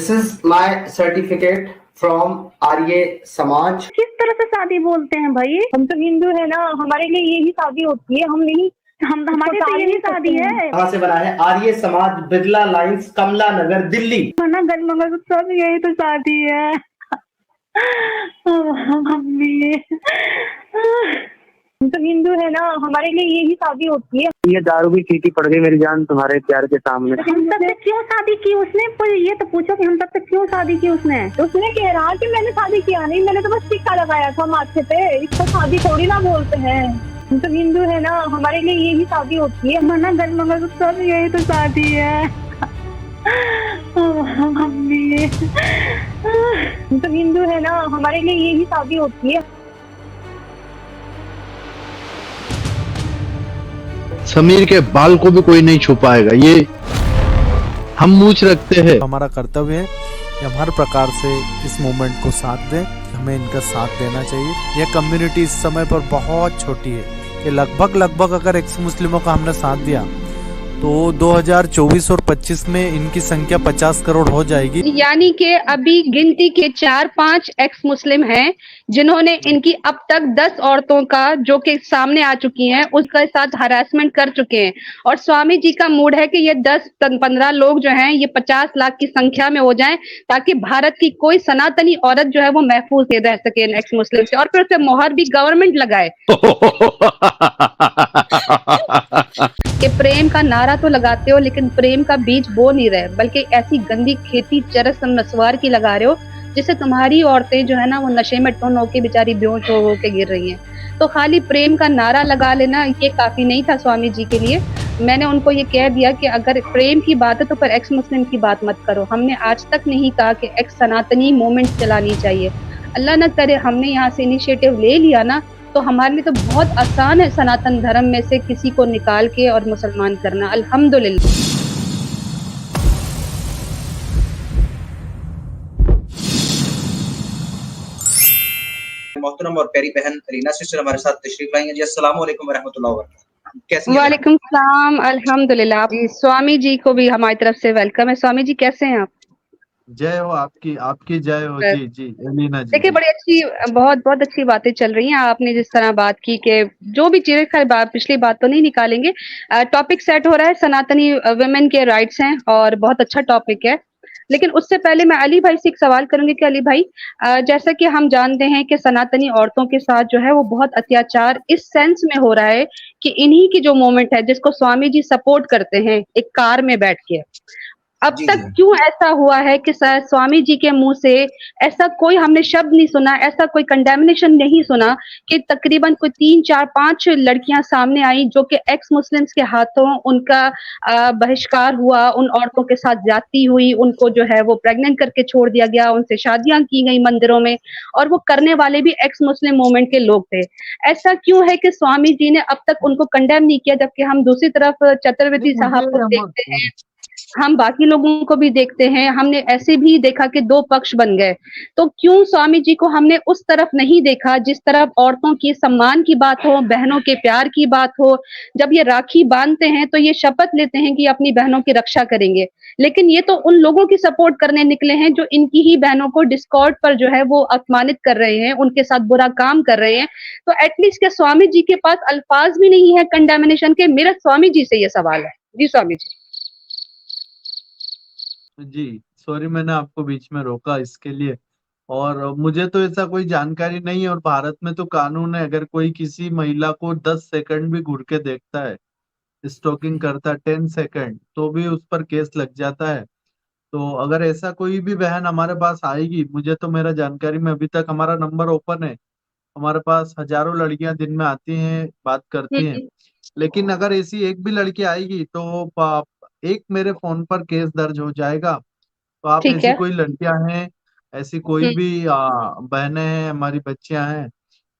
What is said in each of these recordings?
This is my certificate from Arya Samaj. किस तरह से शादी बोलते हैं भाई? हम तो हिंदू है ना, हमारे लिए यही शादी होती है। हम नहीं, हम हमारे तो यही शादी है। कहाँ से बना है? आर्य समाज, बिरला लाइंस, कमला नगर, दिल्ली। ना गलमंगल सब यही तो शादी है। मम्मी, हम तो हिंदू है ना, हमारे लिए यही शादी होती है। ये दारू भी फीकी पड़ गई मेरी जान तुम्हारे प्यार के सामने। हम सबसे क्यों शादी की उसने? ये तो पूछो कि हम सबसे क्यों शादी की उसने? उसने कह रहा कि मैंने शादी किया नहीं, मैंने तो बस टिक्का लगाया था माथे पे। इसको शादी थोड़ी ना बोलते हैं। हम तो हिंदू है ना, हमारे लिए यही शादी होती है। मना गलमंगल सब यही तो शादी है। मम्मी, हम तो हिंदू है ना, हमारे लिए यही शादी होती है। समीर के बाल को भी कोई नहीं छुपाएगा, ये हम मूछ रखते हैं। हमारा कर्तव्य है कि हम हर प्रकार से इस मूवमेंट को साथ दें, हमें इनका साथ देना चाहिए। यह कम्युनिटी इस समय पर बहुत छोटी है कि लगभग अगर एक्स मुस्लिमों का हमने साथ दिया तो 2024 और 25 में इनकी संख्या 50 करोड़ हो जाएगी। यानी कि अभी गिनती के 4-5 एक्स मुस्लिम हैं जिन्होंने इनकी अब तक 10 औरतों का, जो कि सामने आ चुकी हैं, उसके साथ हरासमेंट कर चुके हैं। और स्वामी जी का मूड है कि ये 10-15 लोग जो हैं ये 50 लाख की संख्या में हो जाएं, ताकि भारत की कोई सनातनी औरत जो है वो महफूज रह सके एक्स मुस्लिम से, और फिर उसे मोहर भी गवर्नमेंट लगाए। कि प्रेम का नारा तो लगाते हो लेकिन प्रेम का बीज बो नहीं रहे, बल्कि ऐसी गंदी खेती चरस नस्वार की लगा रहे हो जिससे तुम्हारी औरतें जो है ना वो नशे में टोन होके बेचारी बेहोश हो के गिर रही हैं। तो खाली प्रेम का नारा लगा लेना ये काफी नहीं था स्वामी जी के लिए। मैंने उनको ये कह दिया कि अगर प्रेम की बात है तो फिर एक्स मुस्लिम की बात मत करो। हमने आज तक नहीं कहा कि एक्स सनातनी मूवमेंट चलानी चाहिए। अल्लाह न करे हमने यहाँ से इनिशिएटिव ले लिया ना, तो हमारे लिए तो बहुत आसान है सनातन धर्म में से किसी को निकाल के और मुसलमान करना। अल्हम्दुलिल्लाह। मोहतरम और प्यारी बहन रीना सिस्टर हमारे साथ तशरीफ लाएंगे जी। अस्सलाम वालेकुम रहमतुल्लाहि व बरकातहू। कैसी हैं? वालेकुम सलाम, अल्हम्दुलिल्लाह। स्वामी जी को भी हमारी तरफ से वेलकम है। स्वामी जी कैसे हैं आप? जय हो आपकी जय हो जी जी एलिना जी। देखिए बड़ी अच्छी, बहुत अच्छी बातें चल रही हैं। आपने जिस तरह बात की कि जो भी चीजें, खैर पिछली बात तो नहीं निकालेंगे, टॉपिक सेट हो रहा है, सनातनी वुमेन के राइट्स हैं और बहुत अच्छा टॉपिक है। लेकिन उससे पहले मैं अली भाई से एक सवाल करूंगी कि अली भाई, जैसा कि हम जानते हैं कि सनातनी औरतों के साथ जो है वो बहुत अत्याचार इस सेंस में हो रहा है कि इन्हीं की जो मूवमेंट है जिसको स्वामी जी सपोर्ट करते हैं एक कार में बैठ के, अब तक क्यों ऐसा हुआ है कि स्वामी जी के मुंह से ऐसा कोई हमने शब्द नहीं सुना, ऐसा कोई कंडेमिनेशन नहीं सुना कि तकरीबन कोई 3-4-5 लड़कियां सामने आई जो कि एक्स मुस्लिम्स के हाथों उनका बहिष्कार हुआ, उन औरतों के साथ ज्यादती हुई, उनको जो है वो प्रेग्नेंट करके छोड़ दिया गया, उनसे शादियां की गई मंदिरों में, और वो करने वाले भी एक्स मुस्लिम मूवमेंट के लोग थे। ऐसा क्यों है कि स्वामी जी ने अब तक उनको कंडेम नहीं किया, जबकि हम दूसरी तरफ चतुर्वेदी साहब को देखते हैं, हम बाकी लोगों को भी देखते हैं, हमने ऐसे भी देखा कि दो पक्ष बन गए। तो क्यों स्वामी जी को हमने उस तरफ नहीं देखा जिस तरफ औरतों की सम्मान की बात हो, बहनों के प्यार की बात हो? जब ये राखी बांधते हैं तो ये शपथ लेते हैं कि अपनी बहनों की रक्षा करेंगे, लेकिन ये तो उन लोगों की सपोर्ट करने निकले हैं जो इनकी ही बहनों को डिस्कॉर्ड पर जो है वो अपमानित कर रहे हैं, उनके साथ बुरा काम कर रहे हैं। तो एटलीस्ट क्या स्वामी जी के पास अल्फाज भी नहीं है कंडेमिनेशन के? मेरा स्वामी जी से ये सवाल है। जी स्वामी जी सॉरी मैंने आपको बीच में रोका इसके लिए, और मुझे तो ऐसा कोई जानकारी नहीं है। और भारत में तो कानून है, अगर कोई किसी महिला को 10 सेकंड भी घूर के देखता है, स्टॉकिंग करता है 10 सेकंड, तो भी उस पर केस लग जाता है। तो अगर ऐसा कोई भी बहन हमारे पास आएगी, मुझे तो मेरा जानकारी में अभी तक हमारा नंबर ओपन है, हमारे पास हजारों लड़कियां दिन में आती हैं, बात करती हैं, जी। लेकिन अगर ऐसी एक भी लड़की आएगी तो एक मेरे फोन पर केस दर्ज हो जाएगा। तो आप ठीक ऐसी है। कोई लड़कियां हैं, ऐसी कोई भी बहनें हैं, हमारी बच्चियां हैं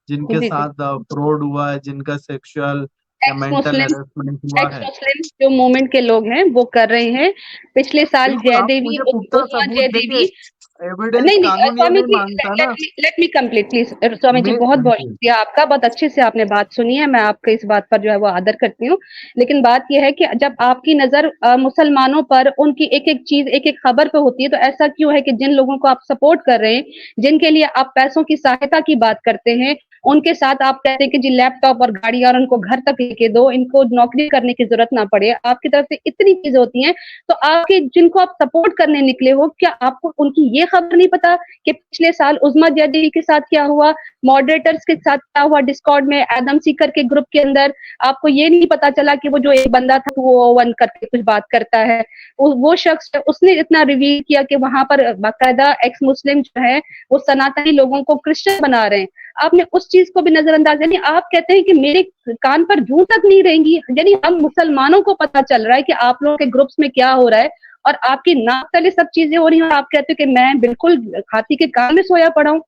जिनके जी जी। साथ फ्रॉड हुआ है, जिनका सेक्सुअल या एक्स मेंटल मुस्लिम हेरेसमेंट हुआ एक्स है, मुस्लिम जो मूवमेंट के लोग हैं वो कर रहे हैं। पिछले साल बिल्कुल आप जयदेवी, मुझे पुख्ता उपमा सबूत जयदेवी, देखिए। एविडेंस नहीं नहीं कानून ये स्वामी नहीं जी, मांगता ना। Let me complete please. Swami ji, बहुत बहुत जी। शुक्रिया आपका, बहुत अच्छे से आपने बात सुनी है, मैं आपका इस बात पर जो है वो आदर करती हूँ। लेकिन बात यह है कि जब आपकी नजर मुसलमानों पर, उनकी एक एक चीज, एक एक खबर पे होती है, तो ऐसा क्यों है कि जिन लोगों को आप सपोर्ट कर रहे हैं, जिनके लिए आप पैसों की सहायता की बात करते हैं, उनके साथ आप कहते हैं कि जी लैपटॉप और गाड़ी और उनको घर तक लेके दो, इनको नौकरी करने की जरूरत ना पड़े, आपकी तरफ से इतनी चीजें होती हैं, तो आपके जिनको आप सपोर्ट करने निकले हो, क्या आपको उनकी ये खबर नहीं पता कि पिछले साल उज़मा जैदी के साथ क्या हुआ, मॉडरेटर्स के साथ क्या हुआ, डिस्कॉर्ड में एडम सीकर के ग्रुप के अंदर? आपको ये नहीं पता चला कि वो जो एक बंदा था वो वन करके कुछ बात करता है, वो शख्स उसने इतना रिवील किया कि वहां पर बाकायदा एक्स मुस्लिम जो है वो सनातनी लोगों को क्रिश्चियन बना रहे हैं। आपने उस चीज को भी नजरअंदाज, यानी आप कहते हैं कि मेरे कान पर जूं तक नहीं रहेंगी, यानी हम मुसलमानों को पता चल रहा है कि आप लोगों के ग्रुप्स में क्या हो रहा है, और आपकी नाक तले सब चीजें हो रही हैं, और आप कहते हो कि मैं बिल्कुल हाथी के कान में सोया पड़ा हूँ।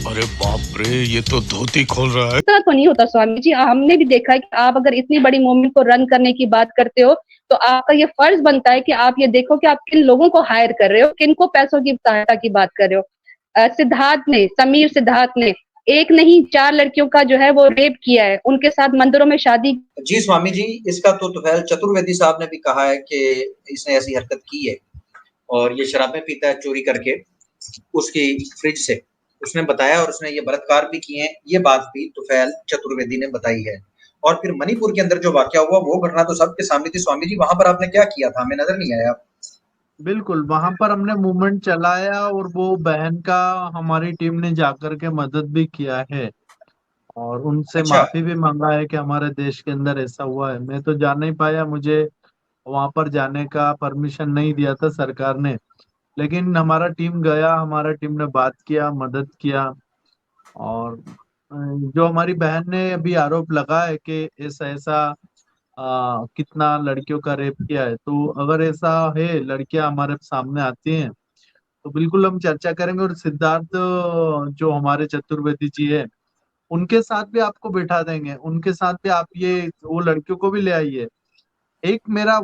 अरे बाप रे, ये तो धोती खोल रहा है। इतना तो नहीं होता स्वामी जी, हमने भी देखा है कि आप अगर इतनी बड़ी मूवमेंट को रन करने की बात करते हो, तो आपका ये फर्ज बनता है कि आप ये देखो कि आप किन लोगों को हायर कर रहे हो, किनको पैसों की सहायता की बात कर रहे हो। समीर सिद्धार्थ ने एक नहीं 4 लड़कियों का जो है वो रेप किया है, उनके साथ मंदिरों में शादी। जी स्वामी जी, इसका तो तुफैल चतुर्वेदी साहब ने भी कहा है कि इसने ऐसी हरकत की है, और ये शराबें पीता है चोरी करके उसकी फ्रिज से, उसने बताया, और उसने ये बलात्कार भी किए हैं, ये बात भी तुफैल चतुर्वेदी ने बताई है। और फिर मणिपुर के अंदर जो वाकया हुआ, वो घटना तो सबके सामने थी। स्वामी जी, वहां पर आपने क्या किया था, हमें नजर नहीं आया। बिल्कुल, वहां पर हमने मूवमेंट चलाया, और वो बहन का हमारी टीम ने जाकर के मदद भी किया है, और उनसे अच्छा। माफी भी मांगा है कि हमारे देश के अंदर ऐसा हुआ है। मैं तो जा नहीं पाया, मुझे वहां पर जाने का परमिशन नहीं दिया था सरकार ने, लेकिन हमारा टीम गया, हमारा टीम ने बात किया, मदद किया। और जो हमारी बहन ने अभी आरोप लगा है कि ऐसा ऐसा कितना लड़कियों का रेप किया है, तो अगर ऐसा है, लड़कियां हमारे सामने आती हैं, तो बिल्कुल हम चर्चा करेंगे। और सिद्धार्थ जो हमारे चतुर्वेदी जी है, उनके साथ भी आपको बिठा देंगे, उनके साथ भी आप ये वो लड़कियों को भी ले आइए। एक मेरा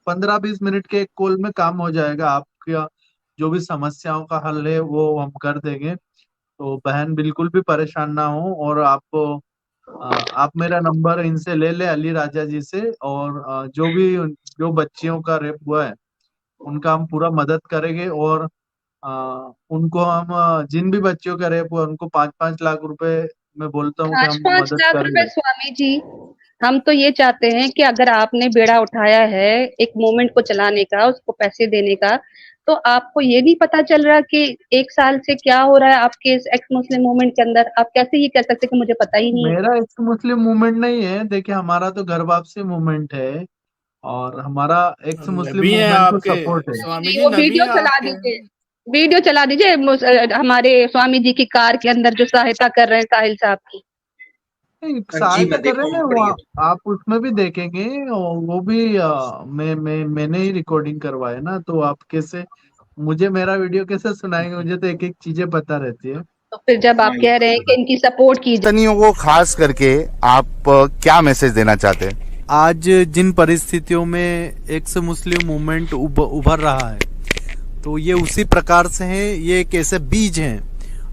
15-20 मिनट के एक कॉल में काम हो जाएगा, आपका जो भी समस्याओं का हल है वो हम कर देंगे। तो बहन बिल्कुल भी परेशान ना हो, और आप मेरा नंबर इनसे ले ले, अली राजा जी से, और जो बच्चियों का रेप हुआ है उनका हम पूरा मदद करेंगे। और उनको हम जिन भी बच्चियों का रेप हुआ उनको 5-5 लाख रुपए मैं बोलता हूँ कि हम 5-5 मदद लाख रुपए करेंगे। स्वामी जी, हम तो ये चाहते हैं कि अगर आपने बेड़ा उठाया है एक मूवमेंट को चलाने का, उसको पैसे देने का, तो आपको ये नहीं पता चल रहा कि 1 साल से क्या हो रहा है आपके इस एक्स मुस्लिम मूवमेंट के अंदर? आप कैसे ये कह सकते कि मुझे पता ही नहीं है? मेरा एक्स मुस्लिम मूवमेंट नहीं है, देखिए हमारा तो घर वापसी मूवमेंट है, और हमारा एक्स मुस्लिम नबी है मूवमेंट को आपके सपोर्ट है। स्वामी जी, जी, वो नबी वीडियो है चला आपके। दीजिए, वीडियो चला दीजिए हमारे स्वामी जी की कार के अंदर जो सहायता कर रहे हैं साहिल साहब की। नहीं, जी, सहायता मैं कर रहे हैं ना, देखूंगा, वो आप उसमें भी देखेंगे, और वो भी मैंने ही रिकॉर्डिंग करवाया ना, तो आप कैसे मुझे मेरा वीडियो कैसे सुनाएंगे? मुझे तो एक एक चीजें पता रहती है। तो फिर जब आप कह रहे हैं कि इनकी सपोर्ट कीजिए, तनियों को खास करके आप क्या मैसेज देना चाहते हैं? आज जिन परिस्थितियों में एक्स मुस्लिम मूवमेंट उभर रहा है, तो ये उसी प्रकार से हैं। ये एक ऐसे बीज हैं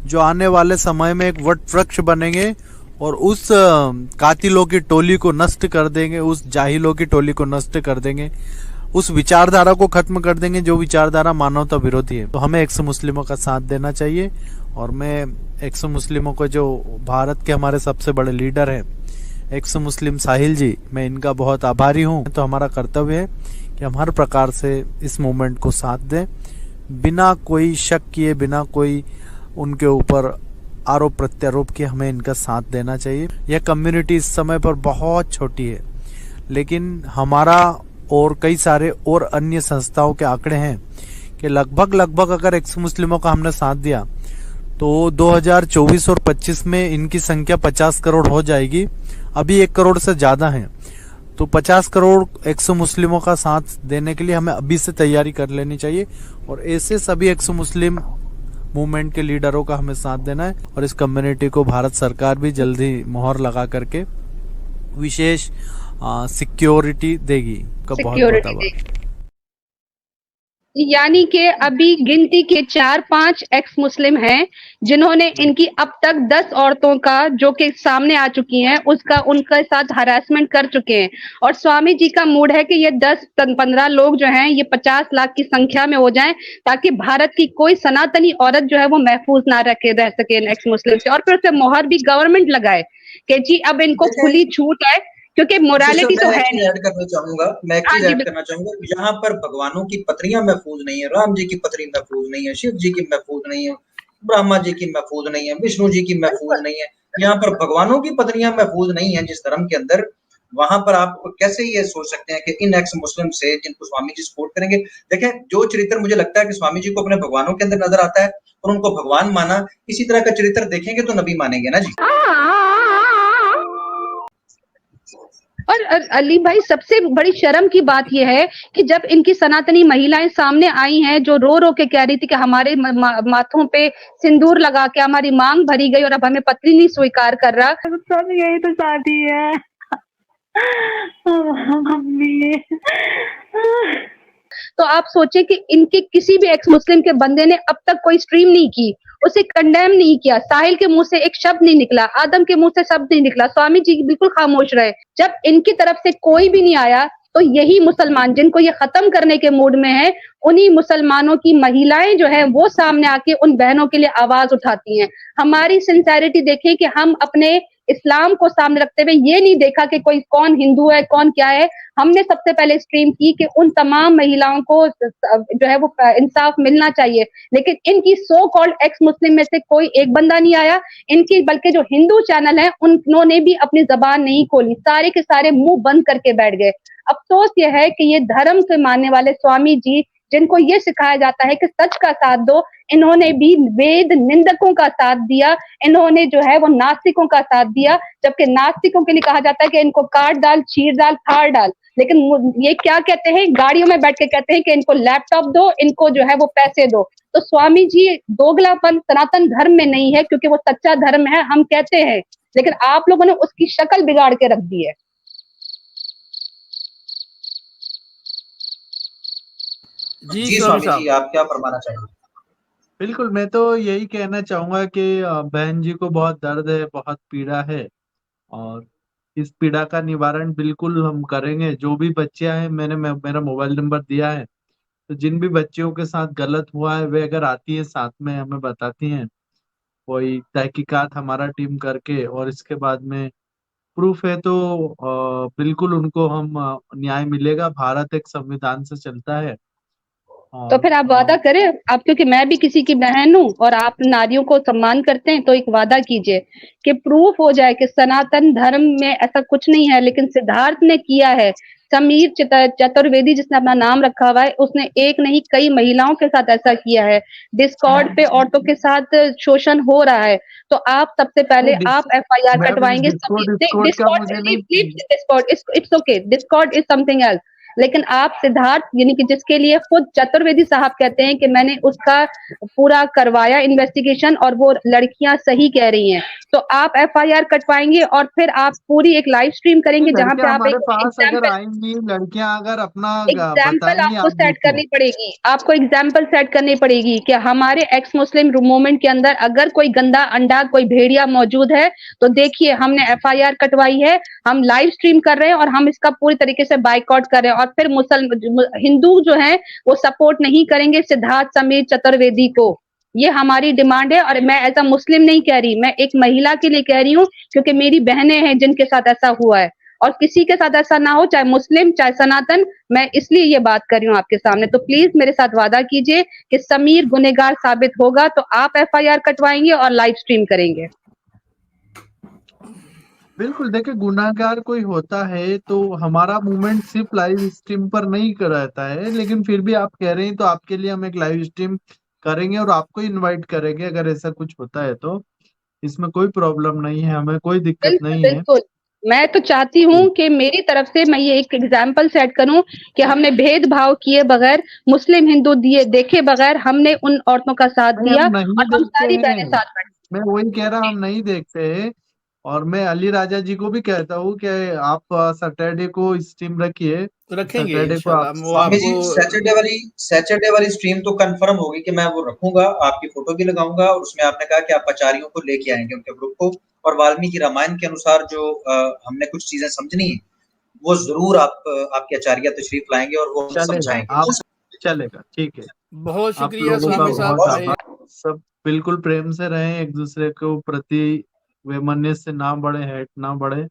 जो आने वाले समय में एक वट वृक्ष बनेंगे, और उस कातिलों की टोली को नष्ट कर देंगे, उस जाहिलों की टोली को नष्ट कर देंगे, उस विचारधारा को खत्म कर देंगे जो विचारधारा मानवता विरोधी है। तो हमें एक्स मुस्लिमों का साथ देना चाहिए, और मैं एक्स मुस्लिमों को, जो भारत के हमारे सबसे बड़े लीडर हैं एक्स मुस्लिम साहिल जी, मैं इनका बहुत आभारी हूँ। तो हमारा कर्तव्य है कि हम हर प्रकार से इस मूवमेंट को साथ दें, बिना कोई शक किए, बिना कोई उनके ऊपर आरोप प्रत्यारोप किए, हमें इनका साथ देना चाहिए। यह कम्युनिटी इस समय पर बहुत छोटी है, लेकिन हमारा और कई सारे और अन्य संस्थाओं के आंकड़े हैं कि लगभग अगर एक्स मुस्लिमों का हमने साथ दिया तो 2024 और 25 में इनकी संख्या 50 करोड़ हो जाएगी। अभी 1 करोड़ से ज्यादा है, तो 50 करोड़ एक्स मुस्लिमों का साथ देने के लिए हमें अभी से तैयारी कर लेनी चाहिए, और ऐसे सभी एक्स मुस्लिम मूवमेंट के लीडरों का हमें साथ देना है। और इस कम्युनिटी को भारत सरकार भी जल्दी मोहर लगा करके विशेष सिक्योरिटी देगी। बहुत बहुत आभार। यानी कि अभी गिनती के 4-5 एक्स मुस्लिम हैं जिन्होंने इनकी अब तक 10 औरतों का जो कि सामने आ चुकी हैं उसका उनके साथ हरासमेंट कर चुके हैं। और स्वामी जी का मूड है कि ये 10-15 लोग जो हैं ये 50 लाख की संख्या में हो जाएं ताकि भारत की कोई सनातनी औरत जो है वो महफूज ना रह सके इन एक्स मुस्लिम से। और फिर उसे मोहर भी गवर्नमेंट लगाए कि जी अब इनको खुली छूट है, क्योंकि मोरालिटी तो है नहीं। ऐड करना चाहूंगा, मैं एक चीज ऐड करना चाहूंगा, यहाँ पर भगवानों की पत्नियां महफूज नहीं है, राम जी की पत्नी महफूज नहीं है, शिव जी की महफूज नहीं है, ब्रह्मा जी की महफूज नहीं है, विष्णु जी की महफूज नहीं है। यहाँ पर भगवानों की पत्नियां महफूज नहीं है जिस धर्म के अंदर, वहां पर आप कैसे ये सोच सकते हैं कि इन एक्स मुस्लिम से जिनको स्वामी जी सपोर्ट करेंगे। देखें, जो चरित्र मुझे लगता है कि स्वामी जी को अपने भगवानों के अंदर नजर आता है और उनको भगवान माना, इसी तरह का चरित्र देखेंगे तो नबी मानेंगे ना जी। और अली भाई सबसे बड़ी शर्म की बात यह है कि जब इनकी सनातनी महिलाएं सामने आई हैं जो रो रो के कह रही थी कि हमारे माथों पे सिंदूर लगा के हमारी मांग भरी गई और अब हमें पति नहीं स्वीकार कर रहा। सब यही तो शादी है मम्मी। तो आप सोचे कि इनके किसी भी एक्स मुस्लिम के बंदे ने अब तक कोई स्ट्रीम नहीं की, उसे कंडेम नहीं किया, साहिल के मुंह से एक शब्द नहीं निकला, आदम के मुंह से शब्द नहीं निकला, स्वामी जी बिल्कुल खामोश रहे। जब इनकी तरफ से कोई भी नहीं आया तो यही मुसलमान जिनको ये खत्म करने के मूड में है, उन्हीं मुसलमानों की महिलाएं जो है वो सामने आके उन बहनों के लिए आवाज उठाती हैं। हमारी सिंसेरिटी देखें कि हम अपने इस्लाम को सामने रखते हुए ये नहीं देखा कि कोई कौन हिंदू है कौन क्या है। हमने सबसे पहले स्ट्रीम की कि उन तमाम महिलाओं को जो है वो इंसाफ मिलना चाहिए, लेकिन इनकी सो कॉल्ड एक्स मुस्लिम में से कोई एक बंदा नहीं आया। इनकी बल्कि जो हिंदू चैनल है उन्होंने भी अपनी जबान नहीं खोली, सारे के सारे मुंह बंद करके बैठ गए। अफसोस यह है कि ये धर्म के मानने वाले स्वामी जी जिनको ये सिखाया जाता है कि सच का साथ दो, इन्होंने भी वेद निंदकों का साथ दिया, इन्होंने जो है वो नास्तिकों का साथ दिया, जबकि नास्तिकों के लिए कहा जाता है कि इनको काट डाल, चीर डाल, फाड़ डाल, लेकिन ये क्या कहते हैं, गाड़ियों में बैठ के कहते हैं कि इनको लैपटॉप दो, इनको जो है वो पैसे दो। तो स्वामी जी दोगलापन सनातन धर्म में नहीं है, क्योंकि वो सच्चा धर्म है हम कहते हैं, लेकिन आप लोगों ने उसकी शक्ल बिगाड़ के रख दी है। जी स्वामी जी, आप क्या फरमाना चाहेंगे? बिल्कुल, मैं तो यही कहना चाहूंगा कि बहन जी को बहुत दर्द है, बहुत पीड़ा है, और इस पीड़ा का निवारण बिल्कुल हम करेंगे। जो भी बच्चियां हैं, मेरा मोबाइल नंबर दिया है, तो जिन भी बच्चियों के साथ गलत हुआ है वे अगर आती है साथ में हमें बताती हैं, कोई तहकीकात हमारा टीम करके, और इसके बाद में प्रूफ है तो बिल्कुल उनको हम न्याय मिलेगा। भारत एक संविधान से चलता है। तो फिर आप वादा करें, आप क्योंकि मैं भी किसी की बहन हूँ और आप नारियों को सम्मान करते हैं, तो एक वादा कीजिए कि प्रूफ हो जाए कि सनातन धर्म में ऐसा कुछ नहीं है, लेकिन सिद्धार्थ ने किया है। समीर चतुर्वेदी जिसने अपना नाम रखा हुआ है, उसने एक नहीं कई महिलाओं के साथ ऐसा किया है। डिस्कॉर्ड पे औरतों के साथ शोषण हो रहा है, तो आप सबसे पहले आप FIR कटवाएंगे। It's okay, discord is something else, लेकिन आप सिद्धार्थ यानी कि जिसके लिए खुद चतुर्वेदी साहब कहते हैं कि मैंने उसका पूरा करवाया इन्वेस्टिगेशन और वो लड़कियां सही कह रही हैं, तो आप FIR कटवाएंगे और फिर आप पूरी एक लाइव स्ट्रीम करेंगे जहां पे आप एक लड़कियां अगर अपना एग्जाम्पल आपको सेट करनी पड़ेगी, आपको एग्जाम्पल सेट करनी पड़ेगी कि हमारे एक्स मुस्लिम मूवमेंट के अंदर अगर कोई गंदा अंडा कोई भेड़िया मौजूद है तो देखिए हमने FIR कटवाई है, हम लाइव स्ट्रीम कर रहे हैं और हम इसका पूरी तरीके से बाइकआउट कर रहे हैं। और फिर हिंदू जो हैं वो सपोर्ट नहीं करेंगे सिद्धार्थ समीर चतुर्वेदी को। ये हमारी डिमांड है, और मैं ऐसा मुस्लिम नहीं कह रही, मैं एक महिला के लिए कह रही हूँ, क्योंकि मेरी बहनें हैं जिनके साथ ऐसा हुआ है, और किसी के साथ ऐसा ना हो, चाहे मुस्लिम चाहे सनातन। मैं इसलिए ये बात कर रही हूँ आपके सामने। तो प्लीज मेरे साथ वादा कीजिए कि समीर गुनहगार साबित होगा तो आप FIR कटवाएंगे और लाइव स्ट्रीम करेंगे। बिल्कुल, देखिए गुनाहगार कोई होता है तो हमारा मूवमेंट सिर्फ लाइव स्ट्रीम पर नहीं रहता है, लेकिन फिर भी आप कह रहे हैं तो आपके लिए हम एक लाइव स्ट्रीम करेंगे और आपको इनवाइट करेंगे अगर ऐसा कुछ होता है तो। इसमें कोई प्रॉब्लम नहीं है, हमें कोई दिक्कत नहीं है। बिल्कुल, मैं तो चाहती हूँ कि मेरी तरफ से मैं ये एक एग्जाम्पल सेट करूं कि हमने भेदभाव किए बगैर, मुस्लिम हिंदू देखे बगैर हमने उन औरतों का साथ दिया और हम सारी बहनें साथ बैठी। मैं वही कह रहा, हम नहीं देखते हैं, और मैं अली राजा जी को भी कहता हूँ कि आप सैटरडे को स्ट्रीम रखिए, रखेंगे सैटरडे को इंशाल्लाह। आप हम वो स्वामी जी आपको सैटरडे वाली स्ट्रीम तो कंफर्म होगी कि मैं वो रखूंगा, आपकी फोटो भी लगाऊंगा और उसमें आपने कहा कि आप आचार्यों को लेके आएंगे उनके ग्रुप को, और वाल्मीकि रामायण के अनुसार जो हमने कुछ चीजें समझनी है वो जरूर आपके आचार्य तशरीफ लाएंगे और वो हमें चलेगा, समझाएंगे। आप चलेगा, ठीक है। बहुत आप शुक्रिया लोगों का स्वामी साहब बहुत भाई। आभार। सब बिल्कुल प्रेम से रहें, एक दूसरे को प्रति वैमनस्य से ना बढ़े, हेट ना बढ़े।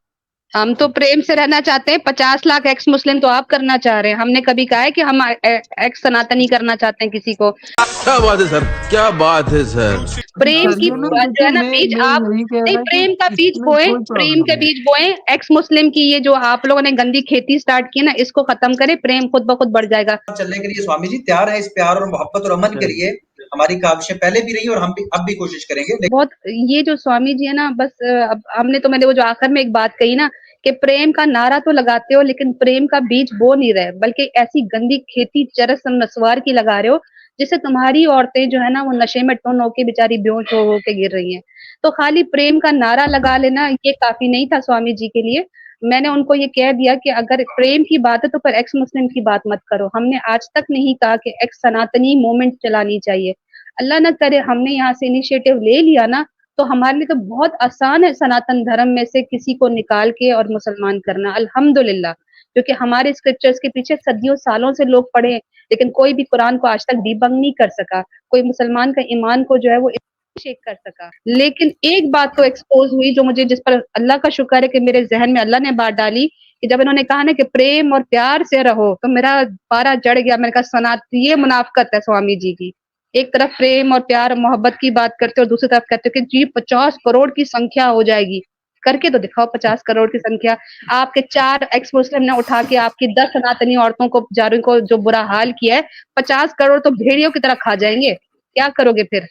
हम तो प्रेम से रहना चाहते हैं। 50 लाख एक्स मुस्लिम तो आप करना चाह रहे हैं। हमने कभी कहा है कि हम एक्स सनातनी करना चाहते हैं किसी को? क्या बात है सर, क्या बात है सर। प्रेम की चलिए ना, जो है ना देखिए, बीज मैं आप यही कह नहीं, रहा कि प्रेम का बीज इसमें बोए, कोई प्रेम प्रॉब्लम के नहीं। बीज बोए। एक्स मुस्लिम की ये जो आप लोगों ने गंदी खेती स्टार्ट की ना, इसको खत्म करें, प्रेम खुद ब खुद बढ़ जाएगा। चलने के लिए स्वामी जी तैयार है, इस प्यार और मोहब्बत और अमन के लिए हमारी काविशें पहले भी रही और हम भी अब भी कोशिश करेंगे। बहुत ये जो स्वामी जी है ना, बस अब हमने तो मैंने वो जो आखिर में एक बात कही ना कि प्रेम का नारा तो लगाते हो लेकिन प्रेम का बीज बो नहीं रहे, बल्कि ऐसी गंदी खेती चरस नस्वार की लगा रहे हो जिससे तुम्हारी औरतें जो है ना वो नशे में टोन होके बेचारी बेहोश हो के गिर रही हैं। तो खाली प्रेम का नारा लगा लेना ये काफी नहीं था स्वामी जी के लिए। मैंने उनको ये कह दिया कि अगर प्रेम की बात है तो फिर एक्स मुस्लिम की बात मत करो। हमने आज तक नहीं कहा कि एक्स सनातनी मूवमेंट चलानी चाहिए। अल्लाह न करे हमने यहाँ से इनिशिएटिव ले लिया ना तो हमारे लिए तो बहुत आसान है सनातन धर्म में से किसी को निकाल के और मुसलमान करना, अल्हम्दुलिल्लाह। क्योंकि हमारे स्क्रिप्चर्स के पीछे सदियों सालों से लोग पढ़े, लेकिन कोई भी कुरान को आज तक डिबंग नहीं कर सका, कोई मुसलमान का ईमान को जो है वो शेक कर सका। लेकिन एक बात तो एक्सपोज हुई जो मुझे, जिस पर अल्लाह का शुक्र है कि मेरे जहन में अल्लाह ने बात डाली कि जब इन्होंने कहा ना कि प्रेम और प्यार से रहो, तो मेरा पारा चढ़ गया। मैंने कहा सनात ये मुनाफकत है स्वामी जी की। एक तरफ प्रेम और प्यार मोहब्बत की बात करते हो, दूसरी तरफ कहते हो कि जी 50 करोड़ की संख्या हो जाएगी। करके तो दिखाओ 50 करोड़ की संख्या। आपके 4 एक्स मुस्लिम ने उठा के आपकी 10 सनातनी औरतों को बेचारों को जो बुरा हाल किया है, 50 करोड़ तो भेड़ियों की तरह खा जाएंगे। क्या करोगे फिर?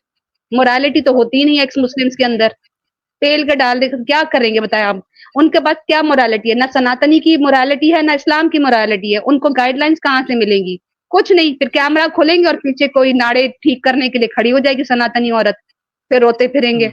मोरालिटी तो होती ही नहीं एक्स मुस्लिम्स के अंदर। तेल के डाल दे क्या करेंगे बताएं आप? उनके पास क्या मोरालिटी है? ना सनातनी की मोरालिटी है, ना इस्लाम की मोरालिटी है। उनको गाइडलाइंस कहाँ से मिलेंगी? कुछ नहीं। फिर कैमरा खोलेंगे और पीछे कोई नाड़े ठीक करने के लिए खड़ी हो जाएगी सनातनी औरत, फिर रोते फिरेंगे।